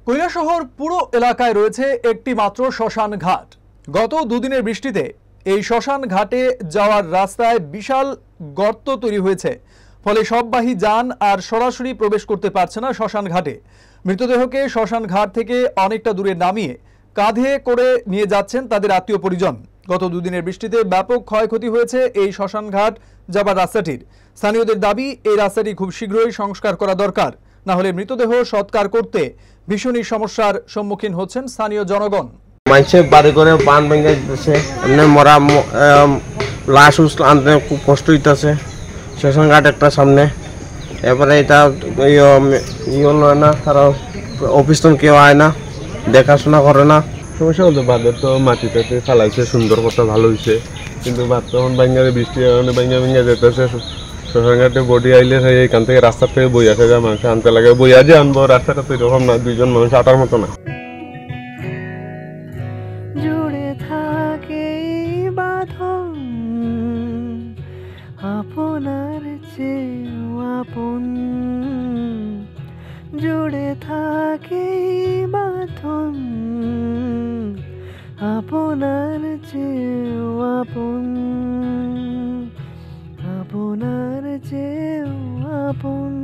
কৈলাসহর পুরো এলাকায় রয়েছে একটি মাত্র শ্মশান ঘাট। গত দুদিনের বৃষ্টিতে এই শ্মশান ঘাটে যাওয়ার রাস্তায় বিশাল গর্ত তৈরি হয়েছে, ফলে সববাহী যান আর সরাসরি প্রবেশ করতে পারছে না শ্মশান ঘাটে। মৃতদেহকে শ্মশান ঘাট থেকে অনেকটা দূরে নামিয়ে কাঁধে করে নিয়ে যাচ্ছেন তাদের আত্মীয় পরিজন। গত দুদিনের বৃষ্টিতে ব্যাপক ক্ষয়ক্ষতি হয়েছে এই শ্মশান ঘাট যাবার রাস্তাটির। স্থানীয়দের দাবি, এই রাস্তাটি খুব শীঘ্রই সংস্কার করা দরকার, না হলে মৃতদেহ সৎকার করতে ভীষণই সমস্যার সম্মুখীন হচ্ছেন স্থানীয় জনগণ। মানুষের বাড়ি করে বান ভেঙে দিতেছে, এমনি মরা লাশ আনতে খুব কষ্ট হইতেছে। শ্মশান ঘাট একটা সামনে, এবারে এটা হলো না, তারা অফিস তো কেউ আয় না, দেখাশোনা করে না। সমস্যা বলতে বাদের তো মাটিতে ফেলাইছে, সুন্দর কথা ভালো হয়েছে, কিন্তু বাদ তখন বাঙ্গারে বৃষ্টি ভেঙে যেতেছে। শ্মশান ঘাটে বডি আইলে এখান থেকে রাস্তার থেকে বই আসে যায়, মানুষ আনতে লাগে, বই আজে আনবো, রাস্তাটা তো এরকম না, দুইজন মানুষ আটার মতো না। জুড়ে থাকে বাঁধন আপনার চেয়েও আপন, জুড়ে থাকে বাঁধন আপনার চেয়েও আপন, আপনার চেয়েও আপন।